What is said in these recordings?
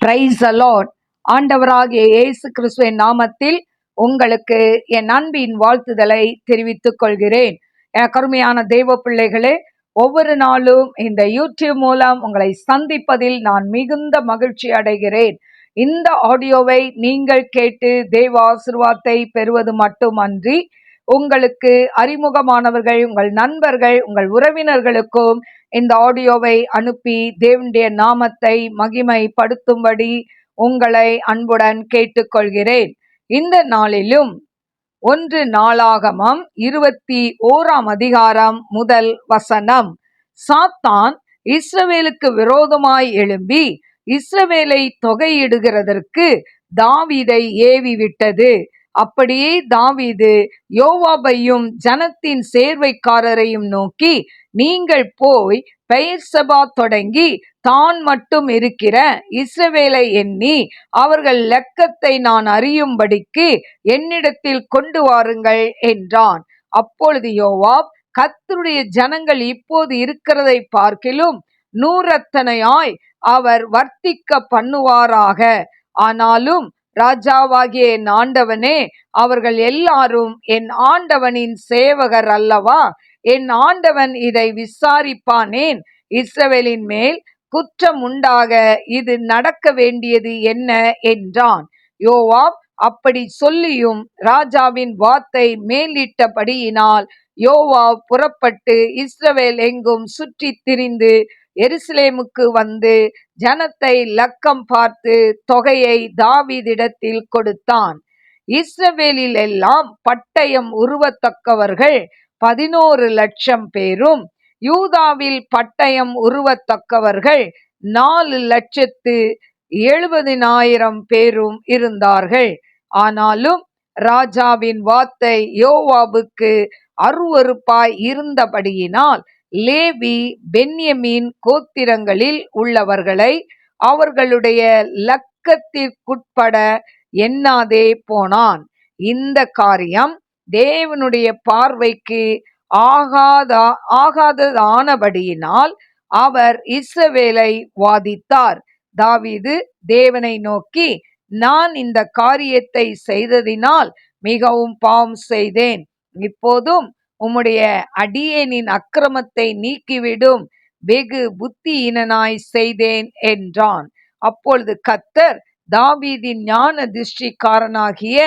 Praise the Lord. ஆண்டவராகிய இயேசு கிறிஸ்துவின் நாமத்தில் உங்களுக்கு என் அன்பின் வாழ்த்துதலை தெரிவித்துக் கொள்கிறேன். கருமையான தேவ பிள்ளைகளே, ஒவ்வொரு நாளும் இந்த யூடியூப் மூலம் உங்களை சந்திப்பதில் நான் மிகுந்த மகிழ்ச்சி அடைகிறேன். இந்த ஆடியோவை நீங்கள் கேட்டு தேவ ஆசீர்வாதத்தை பெறுவது மட்டுமன்றி, உங்களுக்கு அறிமுகமானவர்கள், உங்கள் நண்பர்கள், உங்கள் உறவினர்களுக்கும் இந்த ஆடியோவை அனுப்பி தேவனுடைய நாமத்தை மகிமைப்படுத்தும்படி உங்களை அன்புடன் கேட்டுக்கொள்கிறேன். இந்த நாளிலும் 1 நாளாகமம் 21 அதிகாரம் முதல் வசனம். சாத்தான் இஸ்ரவேலுக்கு விரோதமாய் எழும்பி இஸ்ரவேலை தொகையிடுகிறதற்கு தாவீதை ஏவி விட்டது. அப்படியே தாவீது யோவாபையும் ஜனத்தின் சேர்வைக்காரரையும் நோக்கி, நீங்கள் போய் பெயர்செபா தொடங்கி தான் மட்டும் இருக்கிற இஸ்ரவேலை எண்ணி அவர்கள் லெக்கத்தை நான் அறியும்படிக்கு என்னிடத்தில் கொண்டு வாருங்கள் என்றான். அப்பொழுது யோவாப், கர்த்தருடைய ஜனங்கள் இப்போது இருக்கிறதை பார்க்கிலும் 100 அவர் வர்த்திக்க பண்ணுவாராக. ஆனாலும் ராஜாவாகிய என் ஆண்டவனே, அவர்கள் எல்லாரும் என் ஆண்டவனின் சேவகர் அல்லவா? என் ஆண்டவன் இதை விசாரிப்பானேன்? இஸ்ரவேலின் மேல் குற்றம் உண்டாக இது நடக்க வேண்டியது என்ன என்றான். யோவாப் அப்படி சொல்லியும் ராஜாவின் வார்த்தை மேலிட்டபடியினால் யோவாப் புறப்பட்டு இஸ்ரவேல் எங்கும் சுற்றி திரிந்து எருசலேமுக்கு வந்து ஜனத்தை லக்கம் பார்த்து தொகையை தாவீதிடத்தில் கொடுத்தான். இஸ்ரவேலில் எல்லாம் பட்டயம் உருவத்தக்கவர்கள் 11 பேரும், யூதாவில் பட்டயம் உருவத்தக்கவர்கள் 4,70,000 பேரும் இருந்தார்கள். ஆனாலும் ராஜாவின் வார்த்தை யோவாபுக்கு அருவருப்பாய் இருந்தபடியினால் லேவி பென்யமீன் கோத்திரங்களில் உள்ளவர்களை அவர்களுடைய லக்கத்திற்குட்பட எண்ணாதே போனான். இந்த காரியம் தேவனுடைய பார்வைக்கு ஆகாததானபடியினால் அவர் இஸ்ரவேலை வாதித்தார். தாவீது தேவனை நோக்கி, நான் இந்த காரியத்தை செய்ததினால் மிகவும் பாவம் செய்தேன். இப்போதும் உம்முடைய அடியேனின் அக்கிரமத்தை நீக்கிவிடும், வெகு புத்தியீனனாய் செய்தேன் என்றான். அப்பொழுது கர்த்தர் தாவீதின் ஞான திருஷ்டிக்காரனாகிய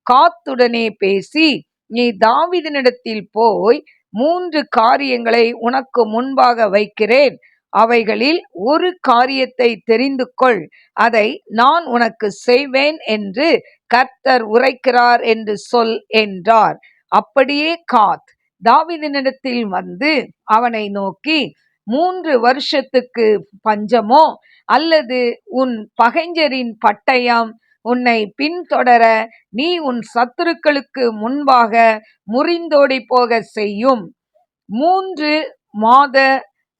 காத்துடனே பேசி, நீ தாவீதினிடத்தில் போய் 3 காரியங்களை உனக்கு முன்பாக வைக்கிறேன். அவைகளில் ஒரு காரியத்தை தெரிந்து கொள், அதை நான் உனக்கு செய்வேன் என்று கர்த்தர் உரைக்கிறார் என்று சொல் என்றார். அப்படியே காத் தாவீதினிடத்தில் வந்து அவனை நோக்கி, 3 வருஷத்துக்கு பஞ்சமோ அல்லது உன் பகைஞரின் பட்டயம் உன்னை பின்தொடர நீ உன் சத்துருக்களுக்கு முன்பாக முறிந்தோடி போக செய்யும் 3 மாத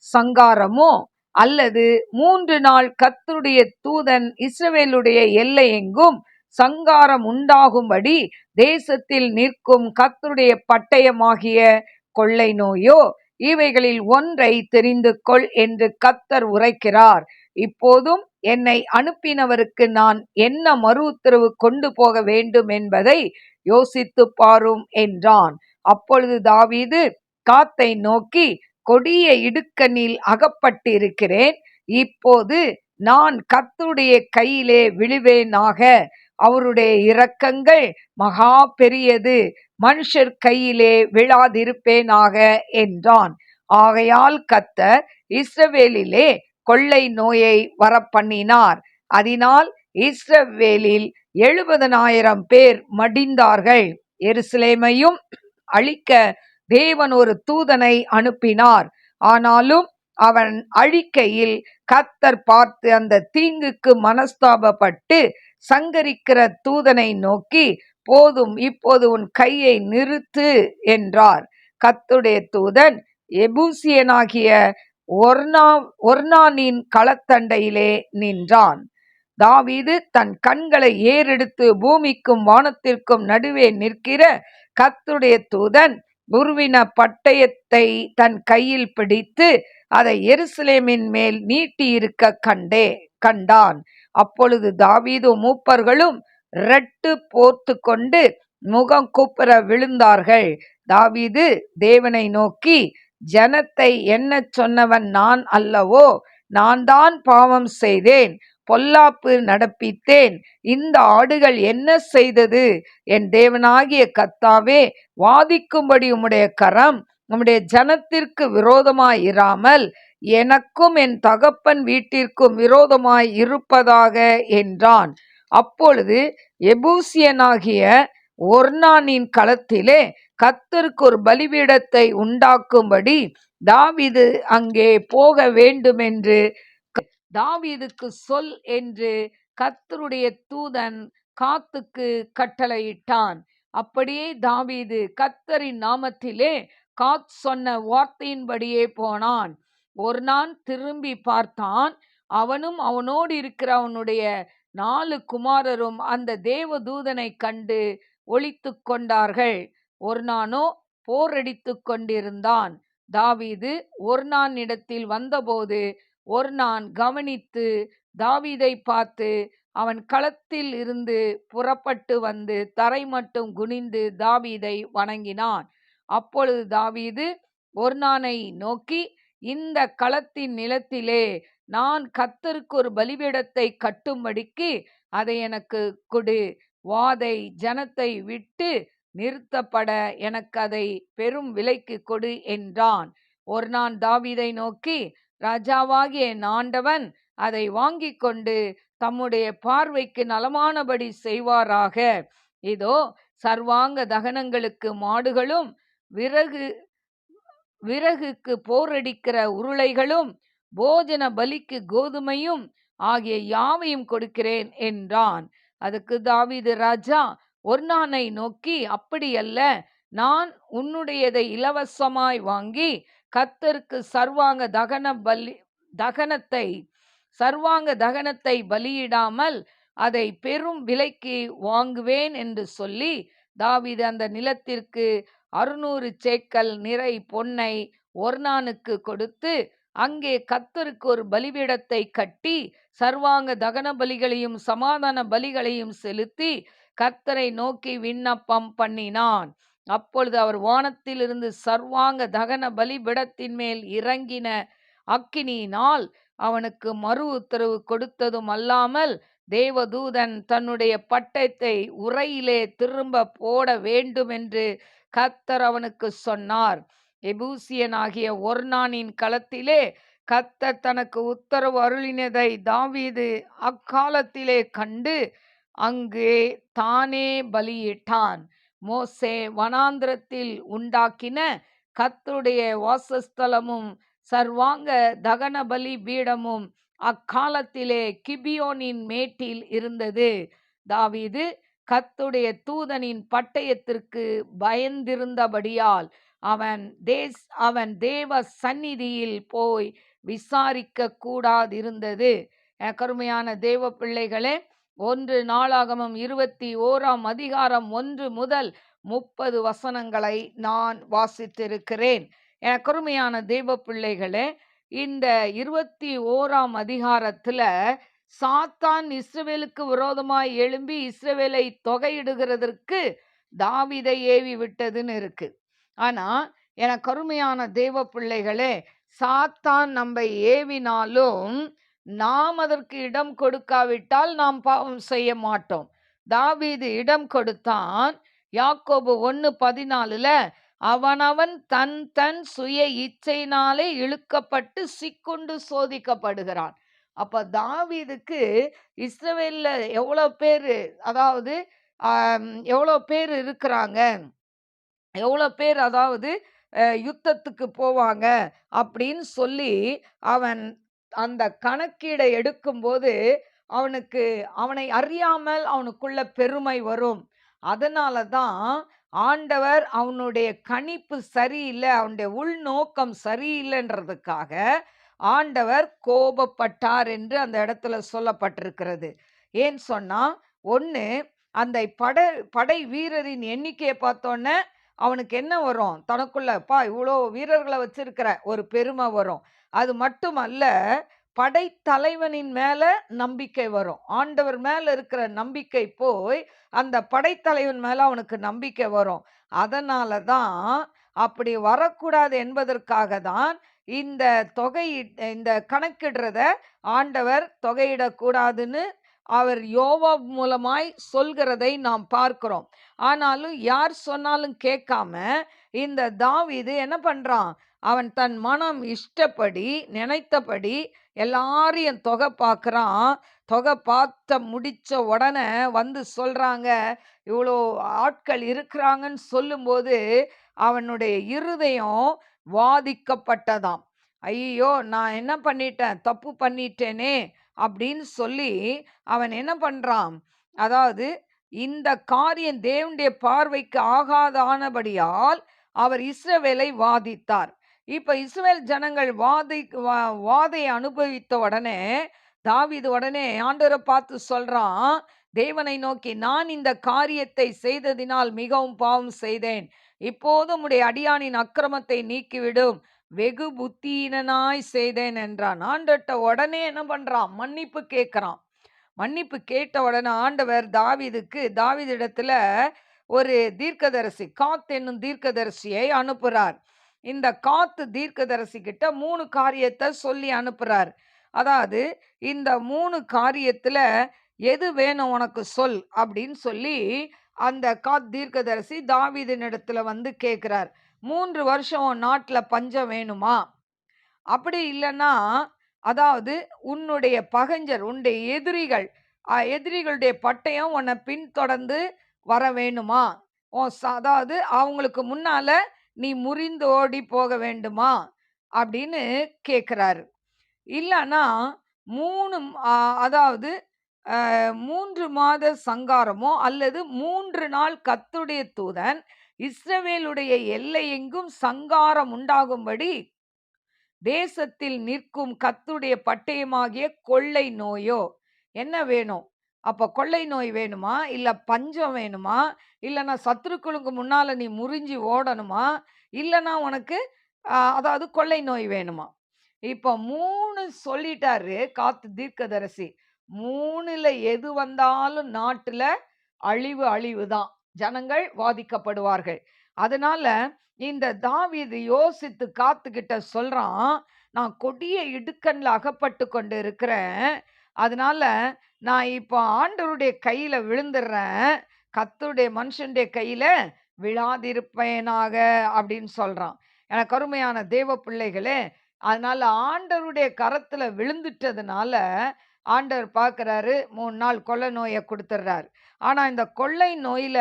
சங்காரமோ அல்லது 3 நாள் கர்த்தருடைய தூதன் இஸ்ரவேலுடைய எல்லை எங்கும் சங்காரம் உண்டாகும்படி தேசத்தில் நிற்கும் கர்த்தருடைய பட்டயமாகிய கொள்ளை நோயோ, இவைகளில் ஒன்றை தெரிந்து கொள் என்று கர்த்தர் உரைக்கிறார். இப்போதும் என்னை அனுப்பினவருக்கு நான் என்ன மறு உத்தரவு கொண்டு போக வேண்டும் என்பதை யோசித்து பாரும் என்றான். அப்பொழுது தாவீது காத்தை நோக்கி, கொடிய இடுக்கண்ணில் அகப்பட்டிருக்கிறேன். இப்போது நான் கர்த்தருடைய கையிலே விழுவேனாக. அவருடைய இரக்கங்கள் மகா பெரியது, மனுஷர் கையிலே விழாதிருப்பேனாக என்றான். ஆகையால் கர்த்தர் இஸ்ரவேலிலே கொள்ளை நோயை வரப்பண்ணினார். அதனால் இஸ்ரவேலில் 70,000 பேர் மடிந்தார்கள். எருசலேமையும் அழிக்க தேவன் ஒரு தூதனை அனுப்பினார். ஆனாலும் அவன் அழிக்கையில் கர்த்தர் பார்த்து அந்த தீங்குக்கு மனஸ்தாபப்பட்டு சங்கரிக்கிற தூதனை நோக்கி, போதும், இப்போது உன் கையை நிறுத்து என்றார். கர்த்தருடைய தூதன் எபூசியனாகிய ஒர்னானின் களத்தண்டையிலே நின்றான். தாவீது தன் கண்களை ஏறெடுத்து பூமிக்கும் வானத்திற்கும் நடுவே நிற்கிற கர்த்தருடைய தூதன் உருவின பட்டயத்தை தன் கையில் பிடித்து அதை எருசலேமின் மேல் நீட்டி இருக்க கண்டான். அப்பொழுது தாவீதும் மூப்பர்களும் இரட்டு போர்த்து கொண்டு முகம் குப்புற விழுந்தார்கள். தாவீது தேவனை நோக்கி, ஜனத்தை எண்ணச் சொன்னவன் நான் அல்லவோ? நான் தான் பாவம் செய்தேன், பொல்லாப்பு நடப்பித்தேன். இந்த ஆடுகள் என்ன செய்தது? என் தேவனாகிய கர்த்தாவே, வாதிக்கும்படி உம்முடைய கரம் உம்முடைய ஜனத்திற்கு விரோதமாய் இராமல் எனக்கும் என் தகப்பன் வீட்டிற்கும் விரோதமாய் இருப்பதாக என்றான். அப்பொழுது எபூசியனாகிய ஒர்னானின் களத்திலே கர்த்தருக்கு ஒரு பலிபீடத்தை உண்டாக்கும்படி தாவீது அங்கே போக வேண்டுமென்று தாவீதுக்கு சொல் என்று கர்த்தருடைய தூதன் காத்துக்கு கட்டளையிட்டான். அப்படியே தாவீது கர்த்தரின் நாமத்திலே காத் சொன்ன வார்த்தையின்படியே போனான். ஒரு நாள் திரும்பி பார்த்தான். அவனும் அவனோடு இருக்கிற அவனுடைய 4 குமாரரும் அந்த தேவதூதனை கண்டு ஒளித்து கொண்டார்கள். ஒர்னானோ போரடித்து கொண்டிருந்தான். தாவீது ஒர்னானிடத்தில் வந்தபோது ஒர்னான் கவனித்து தாவீதை பார்த்து அவன் களத்தில் இருந்து புறப்பட்டு வந்து தரை மட்டும் குனிந்து தாவீதை வணங்கினான். அப்பொழுது தாவீது ஒர்னானை நோக்கி, இந்த களத்தின் நிலத்திலே நான் கர்த்தருக்கு ஒரு பலிபீடத்தை கட்டும்படிக்கு அதை எனக்கு கொடு. வாதை ஜனத்தை விட்டு நிறுத்தப்பட எனக்கு அதை பெரும் விலைக்கு கொடு என்றான். ஒர்னான் தாவீதை நோக்கி, ராஜாவாகிய என் ஆண்டவன் அதை வாங்கி கொண்டு தம்முடைய பார்வைக்கு நலமானபடி செய்வாராக. இதோ சர்வாங்க தகனங்களுக்கு மாடுகளும் விறகுக்கு போரடிக்கிற உருளைகளும் போஜன பலிக்கு கோதுமையும் ஆகிய யாவையும் கொடுக்கிறேன் என்றான். அதுக்கு தாவீது ராஜா ஒர்னானை நோக்கி, அப்படியல்ல, நான் உன்னுடையதை இலவசமாய் வாங்கி கர்த்தருக்கு சர்வாங்க தகனத்தை பலியிடாமல் அதை பெரும் விலைக்கு வாங்குவேன் என்று சொல்லி தாவீது அந்த நிலத்திற்கு 600 சேக்கல் நிறை பொன்னை ஒர்னானுக்கு கொடுத்து அங்கே கர்த்தருக்கு ஒரு பலிபீடத்தை கட்டி சர்வாங்க தகன பலிகளையும் சமாதான பலிகளையும் செலுத்தி கர்த்தரை நோக்கி விண்ணப்பம் பண்ணினான். அப்பொழுது அவர் வானத்திலிருந்து சர்வாங்க தகன பலிபீடத்தின் மேல் இறங்கின அக்கினியினால் அவனுக்கு மறு உத்தரவு கொடுத்ததும் அல்லாமல் தேவதூதன் தன்னுடைய பட்டயத்தை உறையிலே திரும்ப போட வேண்டும் என்று கர்த்தர் அவனுக்கு சொன்னார். எபூசியனாகிய ஒர்னானின் களத்திலே கர்த்தர் தனக்கு உத்தரவு அருளினதை தாவீது அக்காலத்திலே கண்டு அங்கே தானே பலியிட்டான். மோசே வனாந்திரத்தில் உண்டாக்கின கர்த்தருடைய வாசஸ்தலமும் சர்வாங்க தகன பலி பீடமும் அக்காலத்திலே கிபியோனின் மேட்டில் இருந்தது. தாவீது கர்த்தருடைய தூதனின் பட்டயத்திற்கு பயந்திருந்தபடியால் அவன் தேவ சந்நிதியில் போய் விசாரிக்க கூடாதிருந்தது. கருமையான தேவ பிள்ளைகளே, 1 நாளாகமம் 21ஆம் அதிகாரம் 1 முதல் 30 வசனங்களை நான் வாசித்திருக்கிறேன். கருமையான தேவ பிள்ளைகளே, இந்த 21ஆம் அதிகாரத்துல சாத்தான் இஸ்ரவேலுக்கு விரோதமாய் எழும்பி இஸ்ரவேலை தொகையிடுகிறதற்கு தாவீதை ஏவி விட்டதுன்னு இருக்கு. ஆனா கருமையான தேவ பிள்ளைகளே, சாத்தான் நம்மை ஏவினாலும் நாம் அதற்கு இடம் கொடுக்காவிட்டால் நாம் பாவம் செய்ய மாட்டோம். தாவீது இடம் கொடுத்தான். யாக்கோபு 1:14 அவனவன் தன் தன் சுய இச்சையினாலே இழுக்கப்பட்டு சிக்குண்டு சோதிக்கப்படுகிறான். அப்ப தாவீதுக்கு இஸ்ரவேல்ல எவ்வளவு பேர் இருக்கிறாங்க, எவ்வளவு பேர் யுத்தத்துக்கு போவாங்க அப்படின்னு சொல்லி அவன் அந்த கணக்கீடை எடுக்கும்போது அவனை அறியாமல் அவனுக்குள்ள பெருமை வரும். அதனால தான் ஆண்டவர் அவனுடைய கணிப்பு சரியில்லை, அவனுடைய உள்நோக்கம் சரியில்லைன்றதுக்காக ஆண்டவர் கோபப்பட்டார் என்று அந்த இடத்துல சொல்லப்பட்டிருக்கிறது. ஏன் சொன்னா, ஒன்று அந்த படை வீரரின் எண்ணிக்கையை பார்த்தோன்னே அவனுக்கு என்ன வரும்? தனக்குள்ள இவ்வளோ வீரர்களை வச்சிருக்கிற ஒரு பெருமை வரும். அது மட்டுமல்ல, படைத்தலைவனின் மேல நம்பிக்கை வரும். ஆண்டவர் மேல இருக்கிற நம்பிக்கை போய் அந்த படைத்தலைவன் மேல அவனுக்கு நம்பிக்கை வரும். அதனால தான் அப்படி வரக்கூடாது என்பதற்காக தான் இந்த தொகை இந்த கணக்கிடுறத ஆண்டவர் தொகையிடக்கூடாதுன்னு அவர் யோவாப் மூலமாய் சொல்கிறதை நாம் பார்க்கிறோம். ஆனாலும் யார் சொன்னாலும் கேட்காம இந்த தாவீது என்ன பண்றான்? அவன் தன் மனம் இஷ்டப்படி நினைத்தபடி எல்லாரையும் தொகை பார்க்குறான். தொகை பார்த்த முடிச்ச உடனே வந்து சொல்றாங்க, இவ்வளோ ஆட்கள் இருக்கிறாங்கன்னு சொல்லும்போது அவனுடைய இருதயம் வாதிக்கப்பட்டதாம். ஐயோ, நான் என்ன பண்ணிட்டேன், தப்பு பண்ணிட்டேனே அப்படின்னு சொல்லி அவன் என்ன பண்றான்? அதாவது இந்த காரியம் தேவனுடைய பார்வைக்கு ஆகாதானபடியால் அவர் இஸ்ரவேலை வாதித்தார். இப்ப இஸ்ரவேல் ஜனங்கள் வாதை அனுபவித்த உடனே தாவீது உடனே ஆண்டவரை பார்த்து சொல்றான், தேவனை நோக்கி, நான் இந்த காரியத்தை செய்ததினால் மிகவும் பாவம் செய்தேன். இப்போது உம்முடைய அடியானின் அக்கிரமத்தை நீக்கிவிடும், வெகு புத்தியினாய் செய்தேன் என்றான். ஆண்டவர்ட்ட உடனே என்ன பண்றான்? மன்னிப்பு கேட்கிறான். மன்னிப்பு கேட்ட உடனே ஆண்டவர் தாவீதிடத்துல ஒரு தீர்க்கதரிசி, காத் என்னும் தீர்க்கதரிசியை அனுப்புறார். இந்த காத்து தீர்க்கதரிசி கிட்ட 3 காரியத்தை சொல்லி அனுப்புறார். அதாவது இந்த 3 காரியத்துல எது வேணும் உனக்கு சொல் அப்படின்னு சொல்லி அந்த காத் தீர்க்கதரிசி தாவீதினிடத்துல வந்து கேட்கிறார். 3 வருஷம் நாட்டுல பஞ்சம் வேணுமா? அப்படி இல்லைன்னா, அதாவது உன்னுடைய பகைஞர், உன்னுடைய எதிரிகளுடைய பட்டயம் உன்னை பின்தொடர்ந்து வர வேணுமா? அதாவது அவங்களுக்கு முன்னால நீ முறிந்து ஓடி போக வேண்டுமா அப்படின்னு கேட்கிறாரு. இல்லைன்னா 3 அதாவது 3 மாத சங்காரமோ அல்லது 3 நாள் கர்த்தருடைய தூதன் இஸ்ரவேலுடைய எல்லை எங்கும் சங்காரம் உண்டாகும்படி தேசத்தில் நிற்கும் கர்த்தருடைய பட்டயமாகிய கொள்ளை நோயோ என்ன வேணும்? அப்ப கொள்ளை நோய் வேணுமா? இல்ல பஞ்சம் வேணுமா? இல்லைன்னா சத்துருக்களுக்கு முன்னால நீ முறிஞ்சி ஓடணுமா? இல்லைன்னா உனக்கு அதாவது கொள்ளை நோய் வேணுமா? இப்ப 3 சொல்லிட்டாரு காத்து தீர்க்கதரிசி. 3ல எது வந்தாலும் நாட்டுல அழிவு தான். ஜனங்கள் வாதிக்கப்படுவார்கள். அதனால இந்த தாவீது யோசித்து காத்துக்கிட்ட சொல்றான், நான் கொடிய இடுக்கண்ல அகப்பட்டு கொண்டு இருக்கிறேன். அதனால நான் இப்போ ஆண்டவருடைய கையில விழுந்துடுறேன், கர்த்தருடைய மனுஷனுடைய கையில விழாதிருப்பேனாக அப்படின்னு சொல்றான். எனக்கு அருமையான தேவ பிள்ளைகளே, அதனால ஆண்டவருடைய கரத்துல விழுந்துட்டதுனால ஆண்டவர் பார்க்கிறாரு, 3 நாள் கொள்ளை நோயை கொடுத்துட்றாரு. ஆனா இந்த கொள்ளை நோயில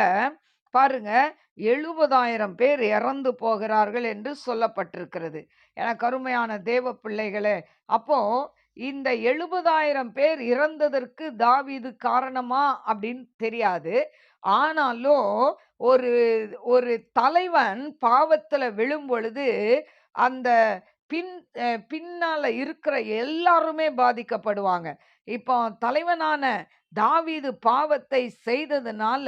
பாருங்க 70,000 பேர் இறந்து போகிறார்கள் என்று சொல்லப்பட்டிருக்கிறது. எனக்கு அருமையான தேவ பிள்ளைகளே, அப்போ இந்த 70,000 பேர் இறந்ததற்கு தாவீது காரணமா அப்படின்னு தெரியாது. ஆனாலும் ஒரு ஒரு தலைவன் பாவத்துல விழும் பொழுது அந்த பின்னால இருக்கிற எல்லாருமே பாதிக்கப்படுவாங்க. இப்போ தலைவனான தாவீது பாவத்தை செய்ததுனால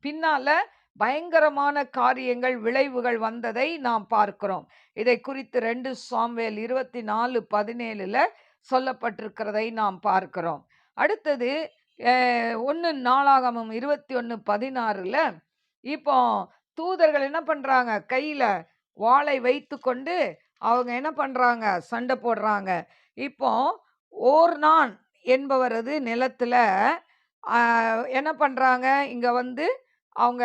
பின்னால பயங்கரமான காரியங்கள், விளைவுகள் வந்ததை நாம் பார்க்கிறோம். இதை குறித்து 2 சாமுவேல் 24:17 சொல்லப்பட்டிருக்கிறதை நாம் பார்க்கிறோம். அடுத்தது 1 நாளாகமம் 21:16 இப்போ தூதர்கள் என்ன பண்றாங்க? கையில வாளை வைத்துக்கொண்டு அவங்க என்ன பண்றாங்க? சண்டை போடுறாங்க. இப்போ ஓர்னான் என்பவரது நிலத்துல என்ன பண்றாங்க? இங்க வந்து அவங்க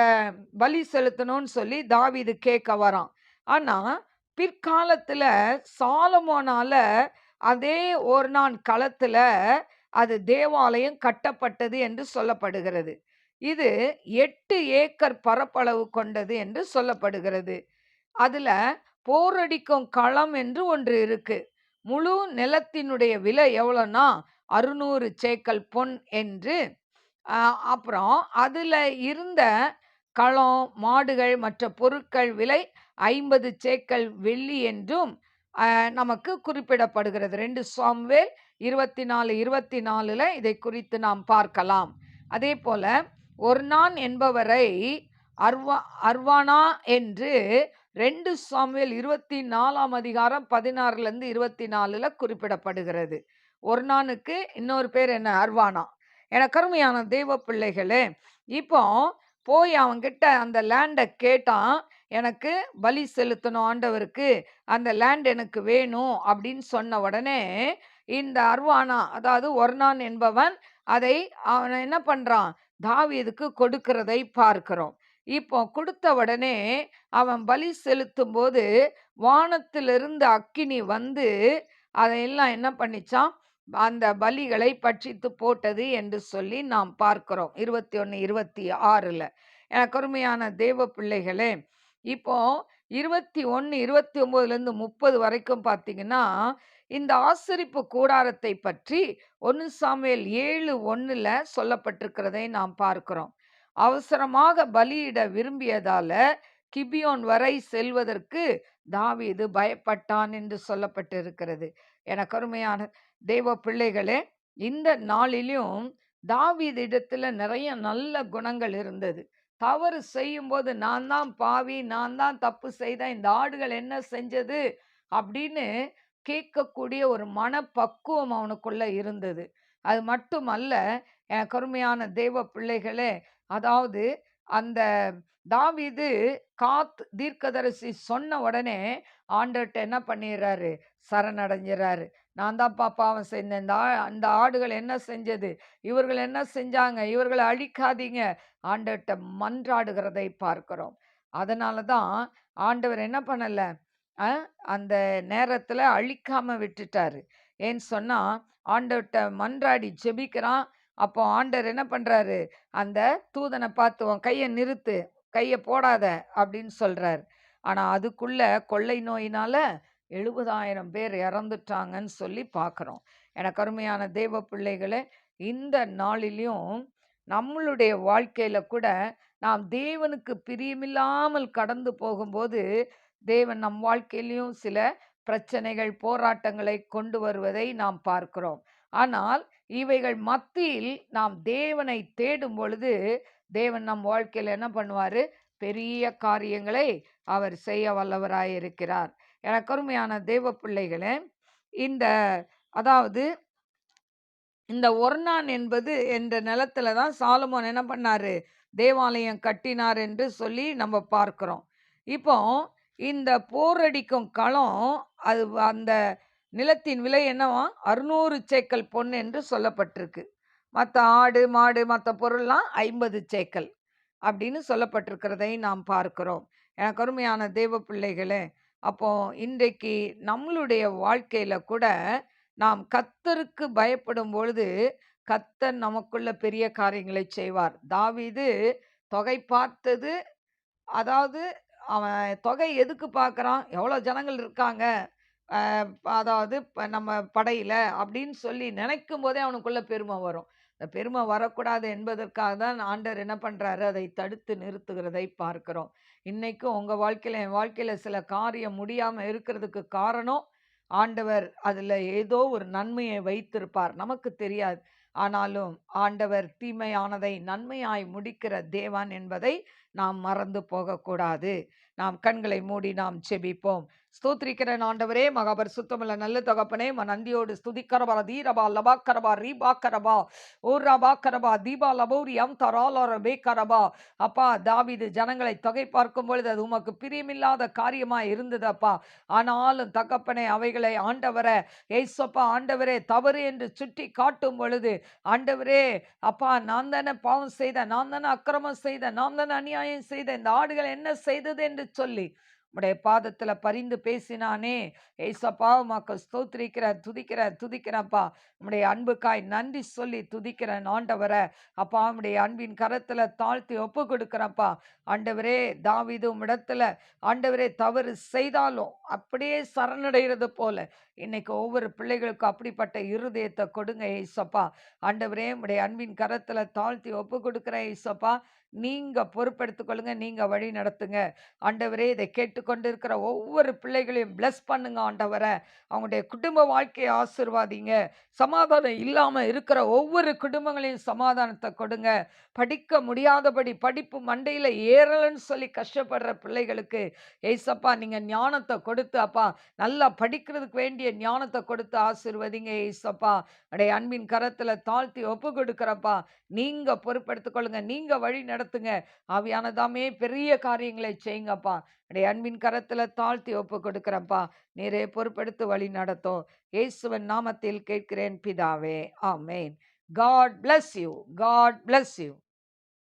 பலி செலுத்தணும்னு சொல்லி தாவீது கேட்க வரான். ஆனா பிற்காலத்துல சாலமோனால அதே ஓர்னான் களத்துல அது தேவாலயம் கட்டப்பட்டது என்று சொல்லப்படுகிறது. இது 8 ஏக்கர் பரப்பளவு கொண்டது என்று சொல்லப்படுகிறது. அதுல போரடிக்கும் களம் என்று ஒன்று இருக்கு. முழு நிலத்தினுடைய விலை எவ்வளோன்னா 600 சேக்கல் பொன் என்று. அப்புறம் அதுல இருந்த களம், மாடுகள், மற்ற பொருட்கள் விலை 50 சேக்கல் வெள்ளி என்றும் நமக்கு குறிப்பிடப்படுகிறது. 2 சாமுவேல் 24:24 இதை குறித்து நாம் பார்க்கலாம். அதே போல ஒர்னான் என்பவரை அர்வானா என்று 2 சாமுவேல் 24ஆம் அதிகாரம் 16லேருந்து 24ல குறிப்பிடப்படுகிறது. ஒர்னானுக்கு இன்னொரு பேர் என்ன? அர்வானா. எனக்கு அருமையான தேவ பிள்ளைகளே, இப்போ போய் அவன்கிட்ட அந்த லேண்டை கேட்டான். எனக்கு பலி செலுத்தணும் ஆண்டவருக்கு, அந்த லேண்ட் எனக்கு வேணும் அப்படின்னு சொன்ன உடனே இந்த அர்வானா, அதாவது ஒர்னான் என்பவன் அதை அவன் என்ன பண்றான்? தாவீதுக்கு கொடுக்கிறதை பார்க்கிறோம். இப்போ கொடுத்த உடனே அவன் பலி செலுத்தும் போது வானத்திலிருந்து அக்கினி வந்து அதையெல்லாம் என்ன பண்ணிச்சான்? அந்த பலிகளை பட்சித்து போட்டது என்று சொல்லி நாம் பார்க்கிறோம் 21, 26ல. எனக்கு அருமையான தேவ பிள்ளைகளே, இப்போ 21, 29லேருந்து 30 வரைக்கும் பார்த்தீங்கன்னா, இந்த ஆசரிப்பு கூடாரத்தை பற்றி 1 சாமுவேல் 7:1ல சொல்லப்பட்டிருக்கிறதை நாம் பார்க்கிறோம். அவசரமாக பலியிட விரும்பியதால கிபியோன் வரை செல்வதற்கு தாவீது பயப்பட்டான் என்று சொல்லப்பட்டிருக்கிறது. எனக்கு அருமையான தேவ பிள்ளைகளே, இந்த நாளிலும் தாவீதிடத்துல நிறைய நல்ல குணங்கள் இருந்தது. தவறு செய்யும்போது நான் தான் பாவி, நான் தான் தப்பு செய்தேன், இந்த ஆடுகள் என்ன செஞ்சது அப்படின்னு கேட்கக்கூடிய ஒரு மனப்பக்குவம் அவனுக்குள்ள இருந்தது. அது மட்டுமல்ல, எனக்கு அருமையான தேவ பிள்ளைகளே, அதாவது அந்த தாவீது தீர்க்கதரிசி சொன்ன உடனே ஆண்டவர்ட்ட என்ன பண்ணிடுறாரு? சரணடைஞ்சிடறாரு. நான் தான்ப்பா பாவம் செஞ்சேன், அந்த ஆடுகள் என்ன செஞ்சது, இவர்கள் என்ன செஞ்சாங்க, இவர்களை அழிக்காதீங்க, ஆண்டவர்ட்ட மன்றாடுகிறதை பார்க்கிறோம். அதனால தான் ஆண்டவர் என்ன பண்ணல, அந்த நேரத்துல அழிக்காம விட்டுட்டாரு. ஏன்னு சொன்னா ஆண்டவர்ட்ட மன்றாடி ஜெபிக்கிறான். அப்போ ஆண்டவர் என்ன பண்றாரு? அந்த தூதனை பார்த்து உன் கையை நிறுத்து, கையை போடாத அப்படின்னு சொல்றாரு. ஆனா அதுக்குள்ள கொள்ளை நோயினால 70,000 பேர் இறந்துட்டாங்கன்னு சொல்லி பார்க்குறோம். எனக்கு அருமையான தேவ பிள்ளைகளே, இந்த நாளிலும் நம்மளுடைய வாழ்க்கையில கூட நாம் தேவனுக்கு பிரியமில்லாமல் கடந்து போகும்போது தேவன் நம் வாழ்க்கையிலும் சில பிரச்சனைகள், போராட்டங்களை கொண்டு வருவதை நாம் பார்க்கிறோம். ஆனால் இவைகள் மத்தியில் நாம் தேவனை தேடும் பொழுது தேவன் நம் வாழ்க்கையில் என்ன பண்ணுவாரு? பெரிய காரியங்களை அவர் செய்ய வல்லவராயிருக்கிறார். எனக்கு அருமையான தேவ பிள்ளைகளே, இந்த அதாவது இந்த ஒர்னான் என்பது என்ற நிலத்துல தான் சாலமோன் என்ன பண்ணாரு? தேவாலயம் கட்டினார் என்று சொல்லி நம்ம பார்க்கிறோம். இப்போ இந்த போரடிக்கும் களம், அது அந்த நிலத்தின் விலை என்னவா? 600 சேக்கல் பொன் என்று சொல்லப்பட்டிருக்கு. மற்ற ஆடு மாடு மற்ற பொருள்லாம் 50 சேக்கல் அப்படின்னு சொல்லப்பட்டிருக்கிறதை நாம் பார்க்கிறோம். எனக்கு அருமையான தேவ பிள்ளைகளே, அப்போ இன்றைக்கு நம்மளுடைய வாழ்க்கையில கூட நாம் கர்த்தருக்கு பயப்படும் பொழுது கர்த்தர் நமக்குள்ள பெரிய காரியங்களை செய்வார். தாவீது தொகை பார்த்தது, அதாவது அவன் தொகை எதுக்கு பார்க்குறான்? எவ்வளோ ஜனங்கள் இருக்காங்க, அ அதாவது நம்ம படையில அப்படின்னு சொல்லி நினைக்கும் போதே அவனுக்குள்ள பெருமை வரும். அந்த பெருமை வரக்கூடாது என்பதற்காக தான் ஆண்டவர் என்ன பண்றாரு? அதை தடுத்து நிறுத்துகிறதை பார்க்கிறோம். இன்னைக்கும் உங்க வாழ்க்கையில, என் வாழ்க்கையில சில காரியம் முடியாம இருக்கிறதுக்கு காரணம், ஆண்டவர் அதுல ஏதோ ஒரு நன்மையை வைத்திருப்பார். நமக்கு தெரியாது. ஆனாலும் ஆண்டவர் தீமையானதை நன்மையாய் முடிக்கிற தேவன் என்பதை நாம் மறந்து போகக்கூடாது. நாம் கண்களை மூடி நாம் செபிப்போம். ஸ்தோத்திரிக்கிறேன் ஆண்டவரே, மகா பரிசுத்தமுள்ள நல்ல தகப்பனே, நன்றியோடு ஸ்துதிக்கிறபா தீரபா லபாக்கரபா ரீபாக்கரபா ஓ ரபாக்கரபா தீபா லபோரியம் தராலரபே கரபா. அப்பா, தாவீது ஜனங்களை தொகை பார்க்கும் பொழுது அது உமக்கு பிரியமில்லாத காரியமா இருந்ததப்பா. ஆனாலும் தகப்பனே, அவைகளை ஆண்டவரே ஏசப்பா ஆண்டவரே தவறு என்று சுட்டி காட்டும் பொழுது ஆண்டவரே அப்பா, நான் தானே பாவம் செய்தேன், நான் தானே அக்கிரமம் செய்தேன், நான் தானே அநியாயம் செய்தேன், இந்த ஆடுகள் என்ன செய்தது என்று சொல்லி உடைய பாதத்துல பரிந்து பேசினானே. ஏசப்பா, உமக்கு ஸ்தோத்திரிக்கிறேன், துதிக்கிறேன்ப்பா. உம்முடைய அன்புக்காய் நன்றி சொல்லி துதிக்கிறேன் ஆண்டவரை. அப்பா, உம்முடைய அன்பின் கரத்துல தாழ்த்தி ஒப்பு கொடுக்கிறப்பா. ஆண்டவரே, தாவீது உம்மிடத்துல ஆண்டவரே தவறு செய்தாலும் அப்படியே சரணடைகிறது போல இன்னைக்கு ஒவ்வொரு பிள்ளைகளுக்கும் அப்படிப்பட்ட இருதயத்தை கொடுங்க ஏசப்பா. ஆண்டவரே, உம்முடைய அன்பின் கரத்துல தாழ்த்தி ஒப்பு கொடுக்கிறேன் ஏசப்பா. நீங்க பொறுப்பெடுத்துக் கொள்ளுங்க. நீங்க வழி நடத்துங்க. ஆண்டவரே, இதை கேட்டுக்கொண்டிருக்கிற ஒவ்வொரு பிள்ளைகளையும் பிளஸ் பண்ணுங்க ஆண்டவரே. அவங்களுடைய குடும்ப வாழ்க்கையை ஆசீர்வாதிங்க. சமாதானம் இல்லாம இருக்கிற ஒவ்வொரு குடும்பங்களையும் சமாதானத்தை கொடுங்க. படிக்க முடியாதபடி படிப்பு மண்டையில ஏறலன்னு சொல்லி கஷ்டப்படுற பிள்ளைகளுக்கு ஏசப்பா நீங்க ஞானத்தை கொடுத்து அப்பா நல்லா படிக்கிறதுக்கு வேண்டிய ஞானத்தை கொடுத்து ஆசீர்வதிங்க ஏசப்பா. அடைய அன்பின் கரத்துல தாழ்த்தி ஒப்பு கொடுக்கிறப்பா. நீங்க பொறுப்பெடுத்துக் கொள்ளுங்க. நீங்க வழி நடத்துங்க. ஆவியானதாமே பெரிய காரியங்களை செய்யுங்கப்பா. அடைய அன்பின் கரத்துல தாழ்த்தி ஒப்பு கொடுக்கிறப்பா. நீரே பொறுப்பெடுத்து வழி நடத்தும். இயேசுவின் நாமத்தில் கேட்கிறேன் பிதாவே. ஆமென். God bless you. God bless you.